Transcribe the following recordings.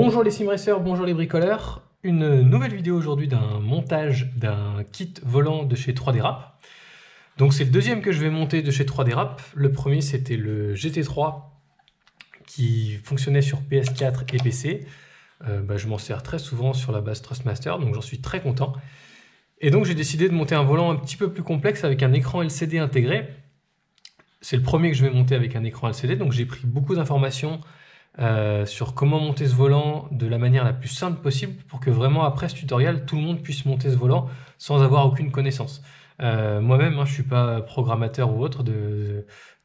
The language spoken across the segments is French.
Bonjour les simracers, bonjour les bricoleurs. Une nouvelle vidéo aujourd'hui d'un montage d'un kit volant de chez 3D Rap. Donc c'est le deuxième que je vais monter de chez 3D Rap. Le premier c'était le GT3 qui fonctionnait sur PS4 et PC. Je m'en sers très souvent sur la base Thrustmaster, donc j'en suis très content. Et donc j'ai décidé de monter un volant un petit peu plus complexe avec un écran LCD intégré. C'est le premier que je vais monter avec un écran LCD, donc j'ai pris beaucoup d'informations sur comment monter ce volant de la manière la plus simple possible pour que vraiment après ce tutoriel, tout le monde puisse monter ce volant sans avoir aucune connaissance. Moi-même, je ne suis pas programmateur ou autre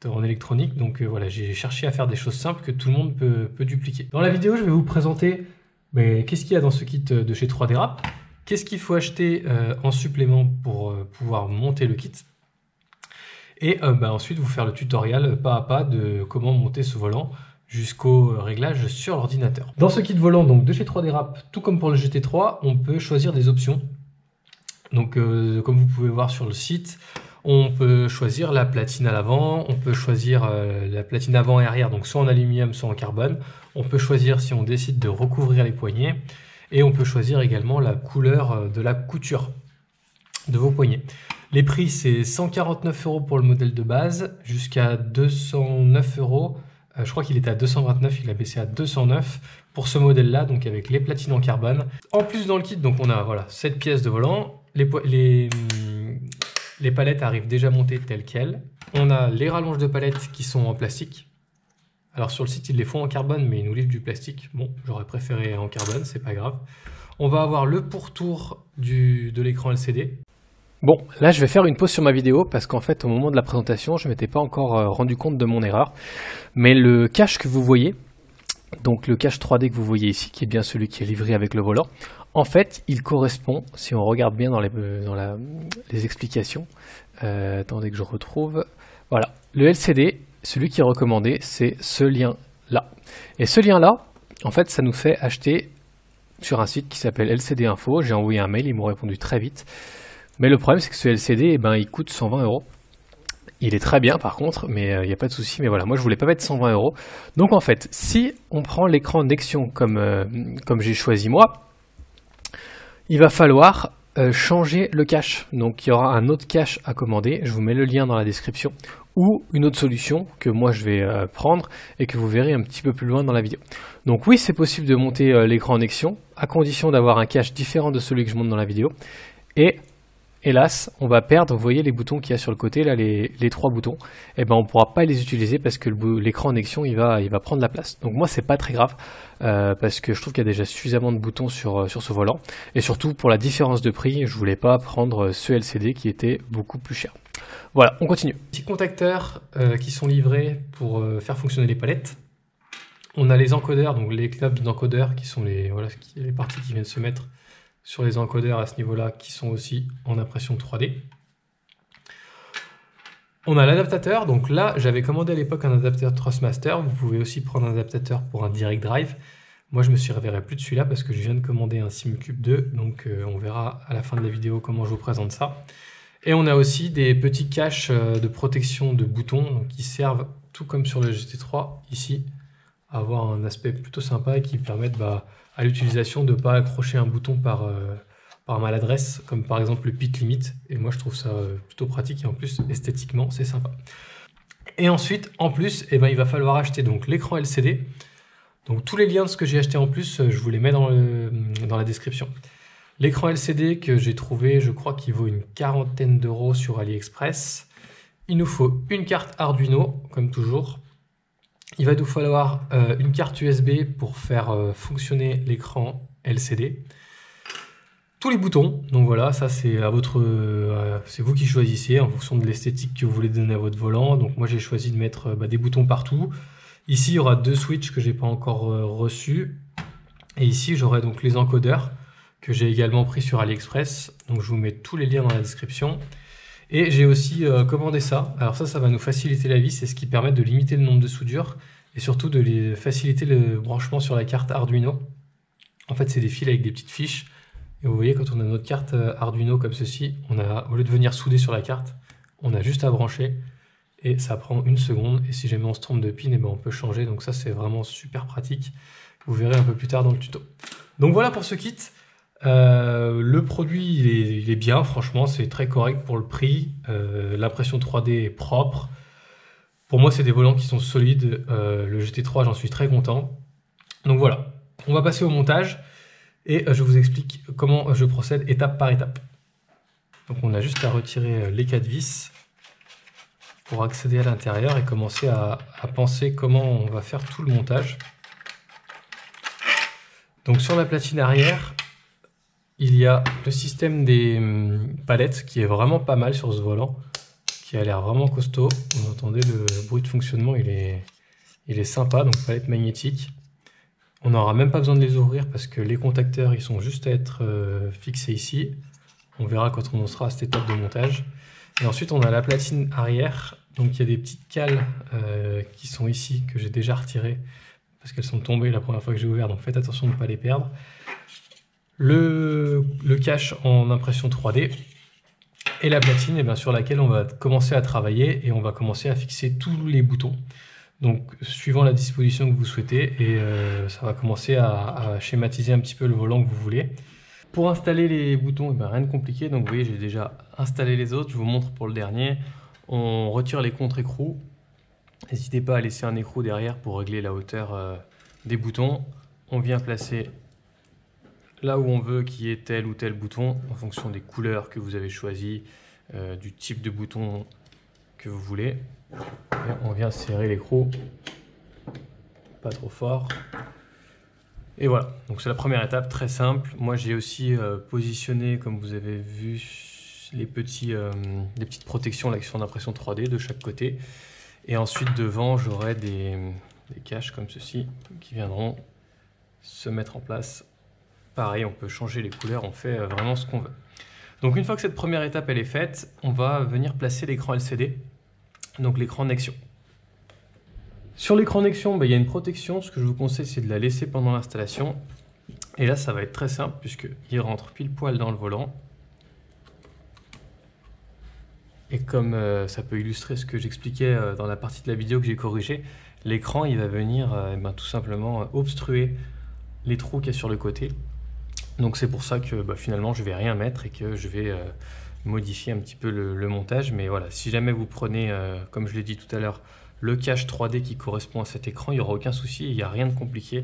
en électronique, donc voilà, j'ai cherché à faire des choses simples que tout le monde peut dupliquer. Dans la vidéo, je vais vous présenter qu'est-ce qu'il y a dans ce kit de chez 3D Rap, qu'est-ce qu'il faut acheter en supplément pour pouvoir monter le kit, et ensuite vous faire le tutoriel pas à pas de comment monter ce volant jusqu'au réglage sur l'ordinateur. Dans ce kit volant donc de chez 3D Rap, tout comme pour le GT3, on peut choisir des options. Donc comme vous pouvez voir sur le site, on peut choisir la platine à l'avant, on peut choisir la platine avant et arrière, donc soit en aluminium, soit en carbone. On peut choisir si on décide de recouvrir les poignets, et on peut choisir également la couleur de la couture de vos poignets. Les prix, c'est 149 € pour le modèle de base, jusqu'à 209 €. Je crois qu'il était à 229, il a baissé à 209 pour ce modèle-là, donc avec les platines en carbone. En plus, dans le kit, donc on a voilà, 7 pièces de volant. Les palettes arrivent déjà montées telles quelles. On a les rallonges de palettes qui sont en plastique. Alors sur le site, ils les font en carbone, mais ils nous livrent du plastique. Bon, j'aurais préféré en carbone, c'est pas grave. On va avoir le pourtour de l'écran LCD. Bon, là je vais faire une pause sur ma vidéo parce qu'en fait au moment de la présentation je ne m'étais pas encore rendu compte de mon erreur. Mais le cache que vous voyez, donc le cache 3D que vous voyez ici, qui est bien celui qui est livré avec le volant, en fait il correspond, si on regarde bien dans les explications, attendez que je retrouve, voilà, le LCD, celui qui est recommandé c'est ce lien là. Et ce lien là, en fait ça nous fait acheter sur un site qui s'appelle LCD Info, j'ai envoyé un mail, ils m'ont répondu très vite. Mais le problème, c'est que ce LCD, il coûte 120 €. Il est très bien par contre, mais il n'y a pas de souci. Mais voilà, moi je voulais pas mettre 120 €. Donc en fait, si on prend l'écran Nexion comme j'ai choisi moi, il va falloir changer le cache. Donc il y aura un autre cache à commander. Je vous mets le lien dans la description. Ou une autre solution que moi je vais prendre et que vous verrez un petit peu plus loin dans la vidéo. Donc oui, c'est possible de monter l'écran Nexion, à condition d'avoir un cache différent de celui que je monte dans la vidéo. Et hélas, on va perdre, vous voyez les boutons qu'il y a sur le côté, là, les 3 boutons, et on ne pourra pas les utiliser parce que l'écran Nexion il va prendre la place. Donc moi c'est pas très grave, parce que je trouve qu'il y a déjà suffisamment de boutons sur ce volant, et surtout pour la différence de prix, je voulais pas prendre ce LCD qui était beaucoup plus cher. Voilà, on continue. Petits contacteurs qui sont livrés pour faire fonctionner les palettes. On a les encodeurs, donc les câbles d'encodeurs qui sont les parties qui viennent se mettre sur les encodeurs à ce niveau-là, qui sont aussi en impression 3D. On a l'adaptateur, donc là j'avais commandé à l'époque un adaptateur Thrustmaster, vous pouvez aussi prendre un adaptateur pour un Direct Drive. Moi je me servirai plus de celui-là parce que je viens de commander un SimCube 2, donc on verra à la fin de la vidéo comment je vous présente ça. Et on a aussi des petits caches de protection de boutons, donc qui servent, tout comme sur le GT3, ici, à avoir un aspect plutôt sympa et qui permettent à l'utilisation de ne pas accrocher un bouton par maladresse, comme par exemple le pit limit. Et moi je trouve ça plutôt pratique et en plus esthétiquement c'est sympa. Et ensuite en plus il va falloir acheter donc l'écran LCD. Donc tous les liens de ce que j'ai acheté en plus je vous les mets dans la description. L'écran LCD que j'ai trouvé, je crois qu'il vaut une quarantaine d'euros sur AliExpress. Il nous faut une carte Arduino comme toujours. Il va nous falloir une carte USB pour faire fonctionner l'écran LCD. Tous les boutons, donc voilà, ça c'est à c'est vous qui choisissez en fonction de l'esthétique que vous voulez donner à votre volant. Donc moi j'ai choisi de mettre des boutons partout. Ici il y aura 2 switches que j'ai pas encore reçus. Et ici j'aurai donc les encodeurs que j'ai également pris sur AliExpress. Donc je vous mets tous les liens dans la description. Et j'ai aussi commandé ça. Alors ça va nous faciliter la vie, c'est ce qui permet de limiter le nombre de soudures et surtout de faciliter le branchement sur la carte Arduino. En fait, c'est des fils avec des petites fiches. Et vous voyez, quand on a notre carte Arduino comme ceci, au lieu de venir souder sur la carte, on a juste à brancher et ça prend 1 seconde. Et si jamais on se trompe de pin, on peut changer. Donc ça, c'est vraiment super pratique. Vous verrez un peu plus tard dans le tuto. Donc voilà pour ce kit. Le produit il est bien, franchement c'est très correct pour le prix. L'impression 3D est propre. Pour moi c'est des volants qui sont solides. Le GT3 j'en suis très content. Donc voilà, on va passer au montage et je vous explique comment je procède étape par étape. Donc on a juste à retirer les 4 vis pour accéder à l'intérieur et commencer à penser comment on va faire tout le montage. Donc sur la platine arrière, il y a le système des palettes qui est vraiment pas mal sur ce volant, qui a l'air vraiment costaud. Vous entendez le bruit de fonctionnement, il est sympa, donc palette magnétique. On n'aura même pas besoin de les ouvrir parce que les contacteurs ils sont juste à être fixés ici. On verra quand on sera à cette étape de montage. Et ensuite on a la platine arrière, donc il y a des petites cales qui sont ici que j'ai déjà retirées parce qu'elles sont tombées la première fois que j'ai ouvert, donc faites attention de ne pas les perdre. Le cache en impression 3D et la platine sur laquelle on va commencer à travailler et on va commencer à fixer tous les boutons. Donc suivant la disposition que vous souhaitez et ça va commencer à schématiser un petit peu le volant que vous voulez. Pour installer les boutons, rien de compliqué. Donc vous voyez, j'ai déjà installé les autres. Je vous montre pour le dernier. On retire les contre-écrous. N'hésitez pas à laisser un écrou derrière pour régler la hauteur des boutons. On vient placer là où on veut qu'il y ait tel ou tel bouton en fonction des couleurs que vous avez choisies, du type de bouton que vous voulez. Et on vient serrer l'écrou, pas trop fort. Et voilà, donc c'est la première étape, très simple. Moi j'ai aussi positionné, comme vous avez vu, les petites protections là qui sont d'impression 3D de chaque côté. Et ensuite devant j'aurai des caches comme ceci qui viendront se mettre en place. Pareil, on peut changer les couleurs, on fait vraiment ce qu'on veut. Donc une fois que cette première étape elle est faite, on va venir placer l'écran LCD, donc l'écran Nextion. Sur l'écran Nextion, il y a une protection. Ce que je vous conseille, c'est de la laisser pendant l'installation. Et là, ça va être très simple puisqu'il rentre pile poil dans le volant. Et comme ça peut illustrer ce que j'expliquais dans la partie de la vidéo que j'ai corrigée, l'écran il va venir tout simplement obstruer les trous qu'il y a sur le côté. Donc c'est pour ça que finalement je vais rien mettre et que je vais modifier un petit peu le montage. Mais voilà, si jamais vous prenez, comme je l'ai dit tout à l'heure, le cache 3D qui correspond à cet écran, il n'y aura aucun souci, il n'y a rien de compliqué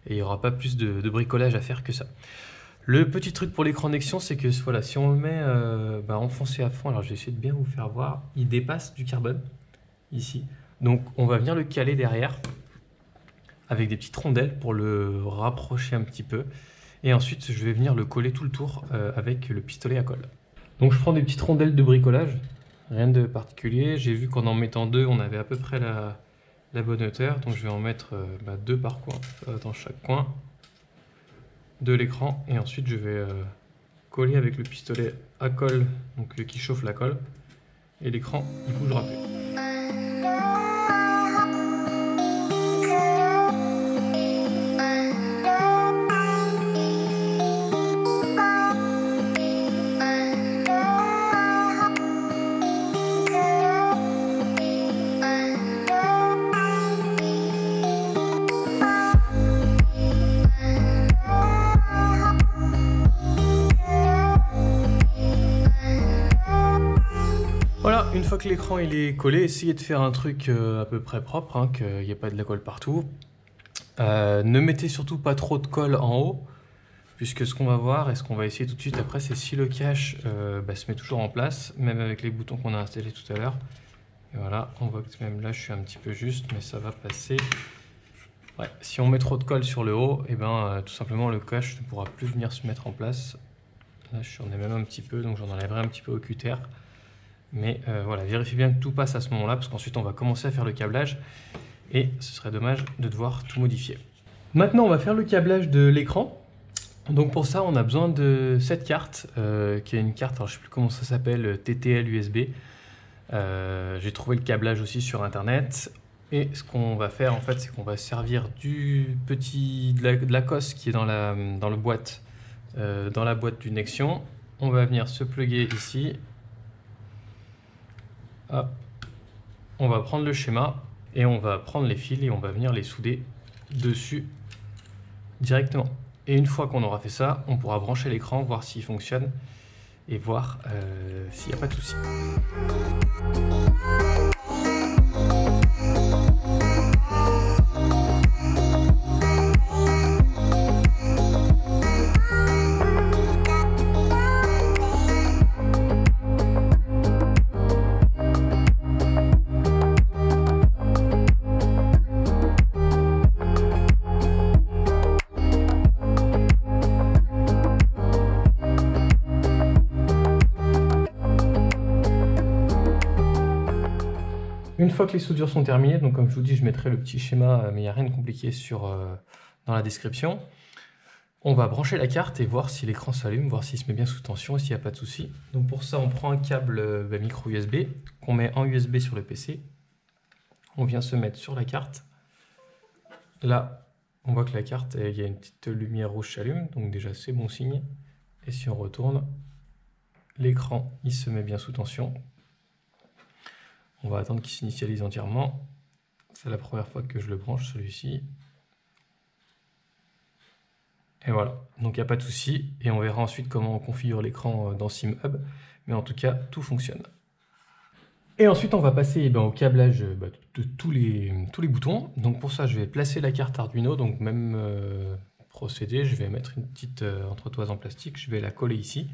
et il n'y aura pas plus de bricolage à faire que ça. Le petit truc pour l'écran Nextion, c'est que voilà, si on le met enfoncé à fond, alors je vais essayer de bien vous faire voir, il dépasse du carbone ici. Donc on va venir le caler derrière avec des petites rondelles pour le rapprocher un petit peu. Et ensuite je vais venir le coller tout le tour avec le pistolet à colle. Donc je prends des petites rondelles de bricolage. Rien de particulier, j'ai vu qu'en mettant deux, on avait à peu près la bonne hauteur. Donc je vais en mettre deux par coin, dans chaque coin de l'écran. Et ensuite je vais coller avec le pistolet à colle, donc qui chauffe la colle. Et l'écran, il ne bougera plus. Voilà, une fois que l'écran il est collé, essayez de faire un truc à peu près propre, qu'il n'y ait pas de la colle partout. Ne mettez surtout pas trop de colle en haut, puisque ce qu'on va voir et ce qu'on va essayer tout de suite après, c'est si le cache se met toujours en place, même avec les boutons qu'on a installés tout à l'heure. Et voilà, on voit que même là je suis un petit peu juste, mais ça va passer. Ouais, si on met trop de colle sur le haut, tout simplement le cache ne pourra plus venir se mettre en place. Là j'en ai même un petit peu, donc j'en enlèverai un petit peu au cutter. Mais voilà, vérifiez bien que tout passe à ce moment-là, parce qu'ensuite on va commencer à faire le câblage et ce serait dommage de devoir tout modifier. Maintenant on va faire le câblage de l'écran. Donc pour ça on a besoin de cette carte, qui est une carte, alors je ne sais plus comment ça s'appelle, TTL USB. J'ai trouvé le câblage aussi sur internet. Et ce qu'on va faire en fait, c'est qu'on va servir de la cosse qui est dans la boîte, dans la boîte du Nextion. On va venir se plugger ici. Hop. On va prendre le schéma et on va prendre les fils et on va venir les souder dessus directement. Et une fois qu'on aura fait ça, on pourra brancher l'écran, voir s'il fonctionne et voir s'il n'y a pas de souci. Une fois que les soudures sont terminées, donc comme je vous dis, je mettrai le petit schéma, mais il n'y a rien de compliqué dans la description. On va brancher la carte et voir si l'écran s'allume, voir s'il se met bien sous tension et s'il n'y a pas de souci. Donc pour ça, on prend un câble micro USB qu'on met en USB sur le PC. On vient se mettre sur la carte. Là, on voit que la carte, il y a une petite lumière rouge s'allume, donc déjà c'est bon signe. Et si on retourne, l'écran, il se met bien sous tension. On va attendre qu'il s'initialise entièrement. C'est la première fois que je le branche, celui-ci. Et voilà, donc il n'y a pas de souci. Et on verra ensuite comment on configure l'écran dans SimHub. Mais en tout cas, tout fonctionne. Et ensuite, on va passer au câblage de tous les boutons. Donc pour ça, je vais placer la carte Arduino. Donc même procédé, je vais mettre une petite entretoise en plastique. Je vais la coller ici.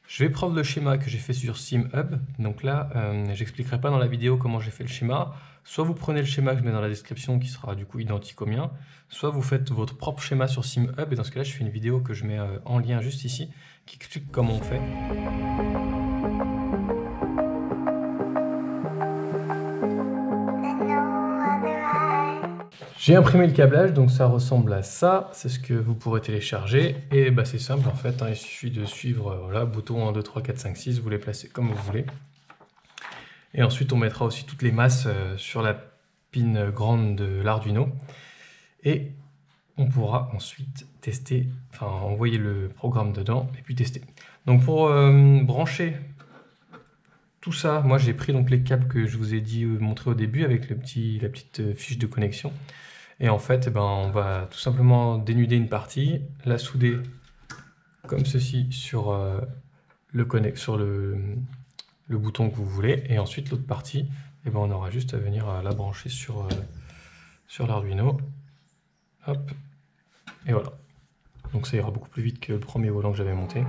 Je vais prendre le schéma que j'ai fait sur SimHub. Donc là, j'expliquerai pas dans la vidéo comment j'ai fait le schéma. Soit vous prenez le schéma que je mets dans la description qui sera du coup identique au mien, soit vous faites votre propre schéma sur SimHub. Et dans ce cas-là, je fais une vidéo que je mets en lien juste ici qui explique comment on fait. J'ai imprimé le câblage, donc ça ressemble à ça, c'est ce que vous pourrez télécharger, et c'est simple en fait, il suffit de suivre, voilà, bouton 1, 2, 3, 4, 5, 6, vous les placez comme vous voulez. Et ensuite on mettra aussi toutes les masses sur la pin grande de l'Arduino, et on pourra ensuite tester, enfin envoyer le programme dedans, et puis tester. Donc pour brancher tout ça, moi j'ai pris donc les câbles que je vous ai montré au début avec la petite fiche de connexion. Et en fait, on va tout simplement dénuder une partie, la souder comme ceci sur, le bouton que vous voulez. Et ensuite, l'autre partie, on aura juste à venir la brancher sur l'Arduino. Hop. Et voilà. Donc ça ira beaucoup plus vite que le premier volant que j'avais monté.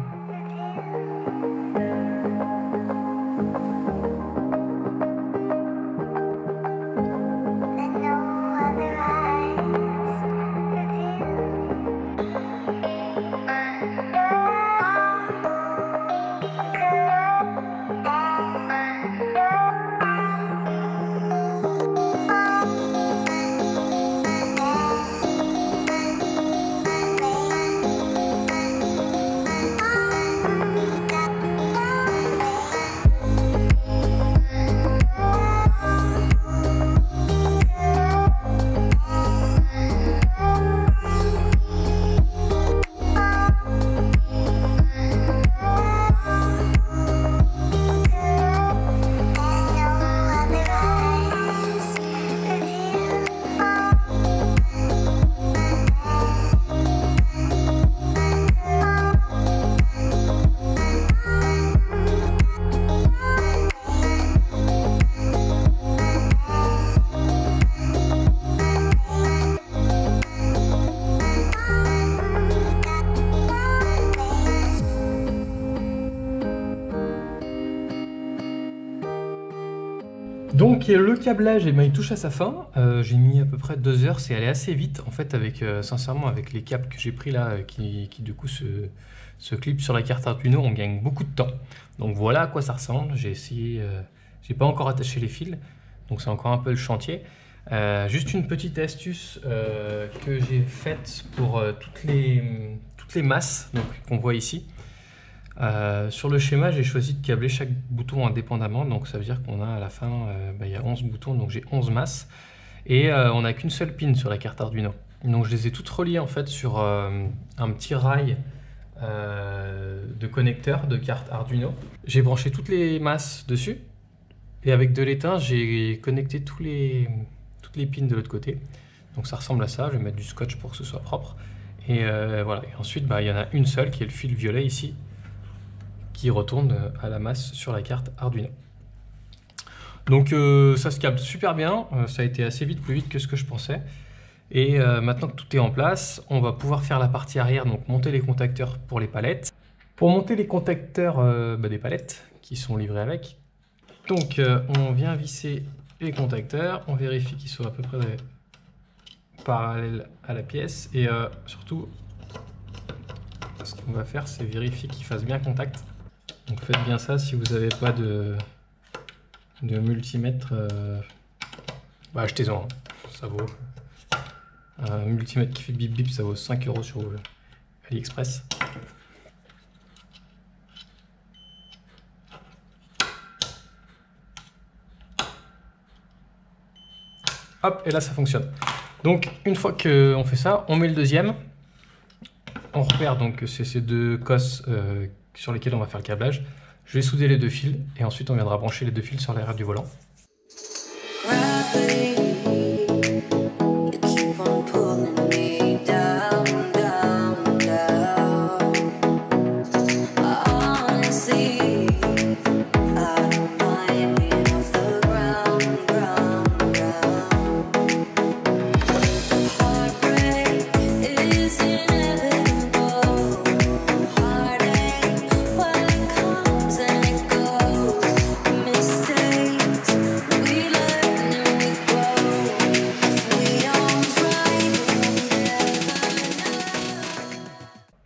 Donc le câblage, il touche à sa fin. J'ai mis à peu près 2 heures, c'est allé assez vite en fait sincèrement avec les câbles que j'ai pris là qui du coup se clipent sur la carte Arduino, on gagne beaucoup de temps. Donc voilà à quoi ça ressemble. J'ai essayé, j'ai pas encore attaché les fils, donc c'est encore un peu le chantier. Juste une petite astuce que j'ai faite pour toutes les masses qu'on voit ici. Sur le schéma, j'ai choisi de câbler chaque bouton indépendamment, donc ça veut dire qu'on a à la fin, il y a 11 boutons, donc j'ai 11 masses, et on n'a qu'une seule pin sur la carte Arduino. Donc je les ai toutes reliées en fait sur un petit rail de connecteur de carte Arduino. J'ai branché toutes les masses dessus, et avec de l'étain, j'ai connecté toutes les pins de l'autre côté. Donc ça ressemble à ça, je vais mettre du scotch pour que ce soit propre. Et voilà. Et ensuite, il y en a une seule qui est le fil violet ici, qui retourne à la masse sur la carte Arduino. Donc ça se câble super bien, ça a été assez vite, plus vite que ce que je pensais. Et maintenant que tout est en place, on va pouvoir faire la partie arrière, donc monter les contacteurs pour les palettes. Pour monter les contacteurs des palettes qui sont livrés avec, donc on vient visser les contacteurs, on vérifie qu'ils soient à peu près parallèles à la pièce. Et surtout, ce qu'on va faire, c'est vérifier qu'ils fassent bien contact. Donc faites bien ça si vous n'avez pas de multimètre, achetez-en, ça vaut un multimètre qui fait bip bip, ça vaut 5 € sur AliExpress. Hop, et là ça fonctionne. Donc une fois qu'on fait ça, on met le deuxième, on repère donc c'est ces deux cosses sur lesquelles on va faire le câblage. Je vais souder les deux fils et ensuite on viendra brancher les deux fils sur l'arrière du volant.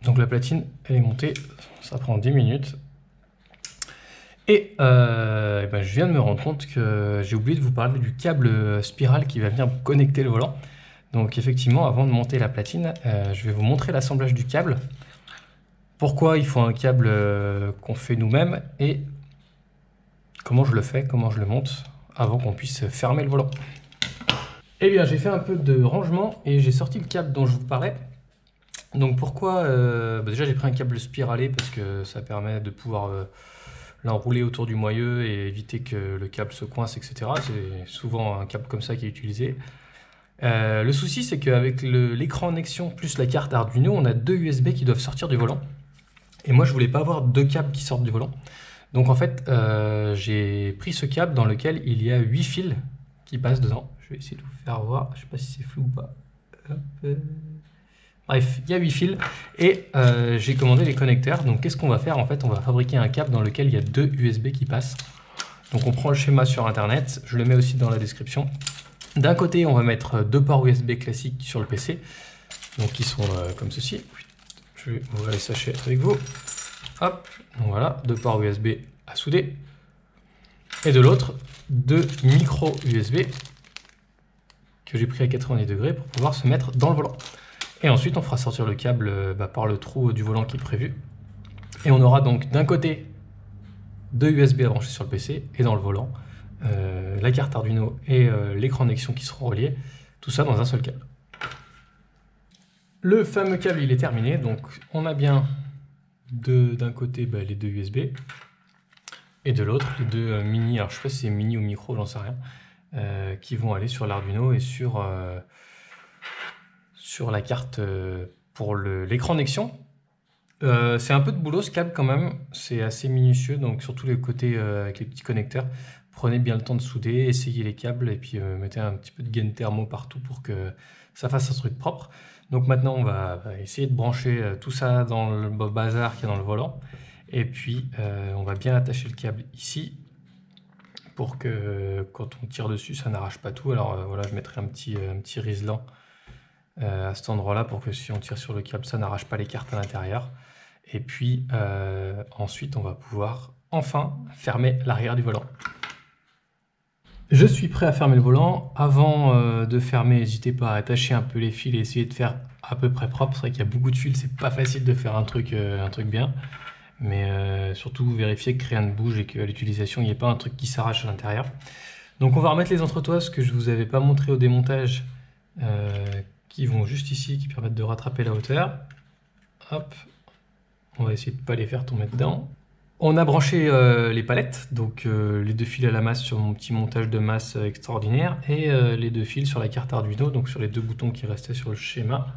Donc la platine, elle est montée, ça prend 10 minutes. Et je viens de me rendre compte que j'ai oublié de vous parler du câble spirale qui va venir connecter le volant. Donc effectivement, avant de monter la platine, je vais vous montrer l'assemblage du câble. Pourquoi il faut un câble qu'on fait nous-mêmes et comment je le fais, comment je le monte avant qu'on puisse fermer le volant. Eh bien, j'ai fait un peu de rangement et j'ai sorti le câble dont je vous parlais. Donc pourquoi déjà j'ai pris un câble spiralé parce que ça permet de pouvoir l'enrouler autour du moyeu et éviter que le câble se coince, etc. C'est souvent un câble comme ça qui est utilisé. Le souci c'est qu'avec l'écran Nexion plus la carte Arduino, on a deux USB qui doivent sortir du volant. Et moi je voulais pas avoir deux câbles qui sortent du volant. Donc en fait j'ai pris ce câble dans lequel il y a 8 fils qui passent dedans. Je vais essayer de vous faire voir, je sais pas si c'est flou ou pas. Hop. Bref, il y a 8 fils et j'ai commandé les connecteurs. Donc qu'est-ce qu'on va faire? En fait, on va fabriquer un câble dans lequel il y a deux USB qui passent. Donc on prend le schéma sur internet, je le mets aussi dans la description. D'un côté, on va mettre deux ports USB classiques sur le PC, donc qui sont comme ceci. Je vais ouvrir les sachets avec vous. Hop, donc voilà, deux ports USB à souder. Et de l'autre, deux micro USB que j'ai pris à 90 degrés pour pouvoir se mettre dans le volant. Et ensuite, on fera sortir le câble par le trou du volant qui est prévu. Et on aura donc d'un côté deux USB à brancher sur le PC et dans le volant, la carte Arduino et l'écran Nexion qui seront reliés, tout ça dans un seul câble. Le fameux câble, il est terminé. Donc, on a bien d'un côté les deux USB et de l'autre les deux mini. Alors, je ne sais pas si c'est mini ou micro, j'en sais rien, qui vont aller sur l'Arduino et sur la carte pour l'écran Nexion. C'est un peu de boulot ce câble quand même, c'est assez minutieux, donc surtout les côtés avec les petits connecteurs. Prenez bien le temps de souder, essayez les câbles et puis mettez un petit peu de gaine thermo partout pour que ça fasse un truc propre. Donc maintenant on va essayer de brancher tout ça dans le bazar qu'il y a dans le volant. Et puis on va bien attacher le câble ici pour que quand on tire dessus ça n'arrache pas tout. Alors voilà, je mettrai un petit riselant à cet endroit là pour que si on tire sur le câble ça n'arrache pas les cartes à l'intérieur. Et puis ensuite on va pouvoir enfin fermer l'arrière du volant. Je suis prêt à fermer le volant. Avant de fermer, n'hésitez pas à attacher un peu les fils et essayer de faire à peu près propre. C'est vrai qu'il y a beaucoup de fils, c'est pas facile de faire un truc bien. Mais surtout vérifier que rien ne bouge et qu'à l'utilisation il n'y ait pas un truc qui s'arrache à l'intérieur. Donc on va remettre les entretoises que je ne vous avais pas montré au démontage, qui vont juste ici, qui permettent de rattraper la hauteur. Hop, on va essayer de ne pas les faire tomber dedans. On a branché les palettes, donc les deux fils à la masse sur mon petit montage de masse extraordinaire et les deux fils sur la carte Arduino, donc sur les deux boutons qui restaient sur le schéma.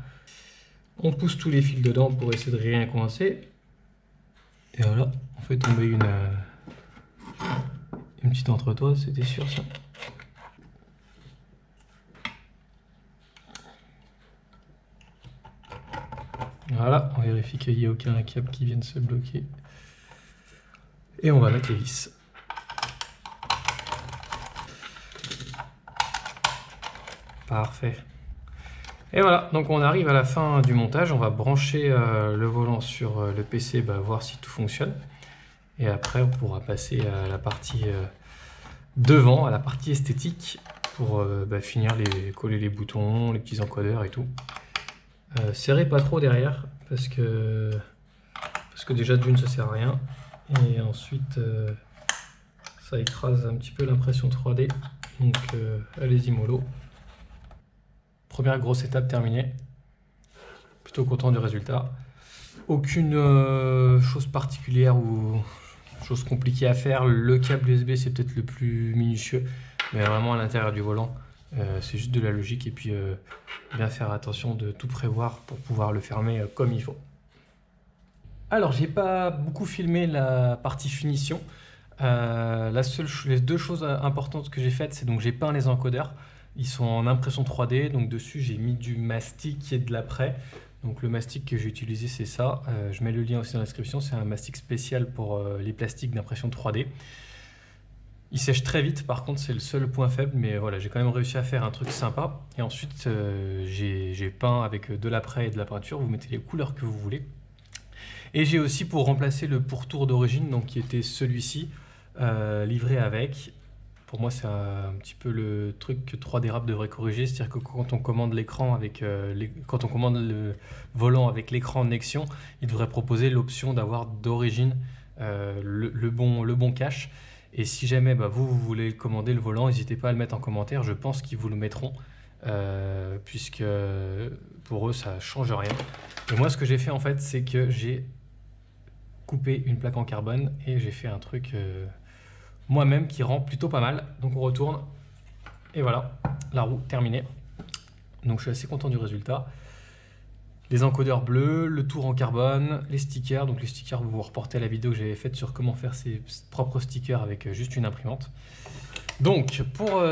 On pousse tous les fils dedans pour essayer de rien coincer. Et voilà, on fait tomber une petite entretoise, c'était sûr ça. Voilà, on vérifie qu'il n'y a aucun câble qui vienne se bloquer. Et on va mettre les vis. Parfait. Et voilà, donc on arrive à la fin du montage. On va brancher le volant sur le PC, voir si tout fonctionne. Et après, on pourra passer à la partie devant, à la partie esthétique, pour finir coller les boutons, les petits encodeurs et tout. Serrez pas trop derrière, parce que déjà d'une ça sert à rien. Et ensuite, ça écrase un petit peu l'impression 3D. Donc allez-y mollo. Première grosse étape terminée. Plutôt content du résultat. Aucune chose particulière ou chose compliquée à faire. Le câble USB c'est peut-être le plus minutieux, mais vraiment à l'intérieur du volant, c'est juste de la logique et puis bien faire attention de tout prévoir pour pouvoir le fermer comme il faut. Alors j'ai pas beaucoup filmé la partie finition. Les deux choses importantes que j'ai faites, c'est donc j'ai peint les encodeurs. Ils sont en impression 3D, donc dessus j'ai mis du mastic et de l'après. Donc le mastic que j'ai utilisé c'est ça, je mets le lien aussi dans la description, c'est un mastic spécial pour les plastiques d'impression 3D. Il sèche très vite, par contre c'est le seul point faible, mais voilà, j'ai quand même réussi à faire un truc sympa. Et ensuite j'ai peint avec de l'après et de la peinture, vous mettez les couleurs que vous voulez. Et j'ai aussi, pour remplacer le pourtour d'origine, donc qui était celui-ci, livré avec. Pour moi, c'est un petit peu le truc que 3D Rap devrait corriger, c'est-à-dire que quand on commande l'écran avec quand on commande le volant avec l'écran Nexion, il devrait proposer l'option d'avoir d'origine le bon cache. Et si jamais vous voulez commander le volant, n'hésitez pas à le mettre en commentaire. Je pense qu'ils vous le mettront, puisque pour eux, ça change rien. Et moi, ce que j'ai fait en fait, c'est que j'ai coupé une plaque en carbone et j'ai fait un truc moi-même qui rend plutôt pas mal. Donc on retourne et voilà, la roue terminée. Donc je suis assez content du résultat. Les encodeurs bleus, le tour en carbone, les stickers. Donc les stickers, vous vous reportez à la vidéo que j'avais faite sur comment faire ses propres stickers avec juste une imprimante. Donc pour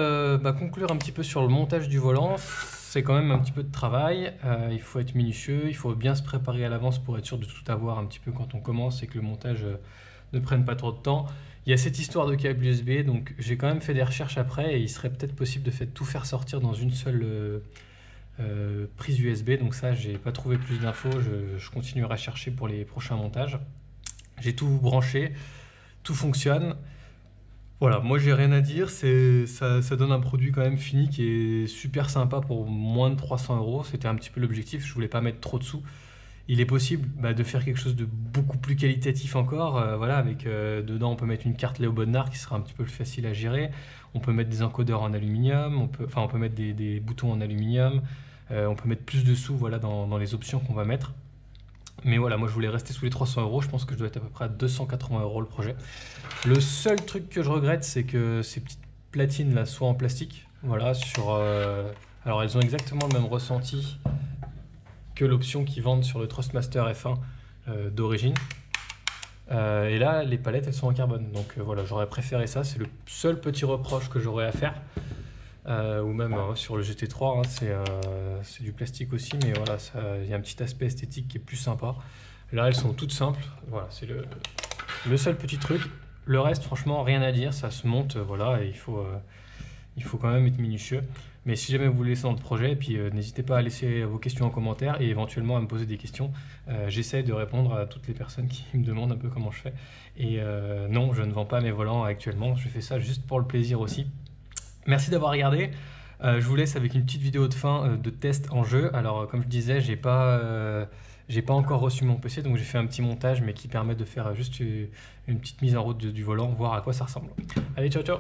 conclure un petit peu sur le montage du volant, c'est quand même un petit peu de travail. Il faut être minutieux, il faut bien se préparer à l'avance pour être sûr de tout avoir un petit peu quand on commence et que le montage ne prenne pas trop de temps. Il y a cette histoire de câble USB, donc j'ai quand même fait des recherches après et il serait peut-être possible de tout faire sortir dans une seule prise USB. Donc ça, j'ai pas trouvé plus d'infos, je continuerai à chercher pour les prochains montages. J'ai tout branché, tout fonctionne. Voilà, moi j'ai rien à dire, ça donne un produit quand même fini qui est super sympa pour moins de 300 €. C'était un petit peu l'objectif, je voulais pas mettre trop de sous. Il est possible de faire quelque chose de beaucoup plus qualitatif encore. Voilà, avec dedans on peut mettre une carte Léo Bodnar qui sera un petit peu plus facile à gérer. On peut mettre des encodeurs en aluminium, on peut mettre des boutons en aluminium. On peut mettre plus de sous voilà, dans les options qu'on va mettre. Mais voilà, moi je voulais rester sous les 300 €. Je pense que je dois être à peu près à 280 € le projet. Le seul truc que je regrette, c'est que ces petites platines là soient en plastique. Voilà, alors elles ont exactement le même ressenti que l'option qu'ils vendent sur le Trustmaster F1 d'origine. Et là, les palettes, elles sont en carbone. Donc voilà, j'aurais préféré ça. C'est le seul petit reproche que j'aurais à faire. Ou même sur le GT3, c'est du plastique aussi, mais voilà, il y a un petit aspect esthétique qui est plus sympa. Là, elles sont toutes simples. Voilà, c'est le seul petit truc. Le reste, franchement, rien à dire. Ça se monte, voilà, et il faut quand même être minutieux. Mais si jamais vous voulez laisser dans le projet, et puis n'hésitez pas à laisser vos questions en commentaire et éventuellement à me poser des questions. J'essaie de répondre à toutes les personnes qui me demandent un peu comment je fais. Et non, je ne vends pas mes volants actuellement. Je fais ça juste pour le plaisir aussi. Merci d'avoir regardé. Je vous laisse avec une petite vidéo de fin de test en jeu. Alors comme je disais, j'ai pas encore reçu mon PC, donc j'ai fait un petit montage mais qui permet de faire juste une petite mise en route du volant, voir à quoi ça ressemble. Allez, ciao ciao!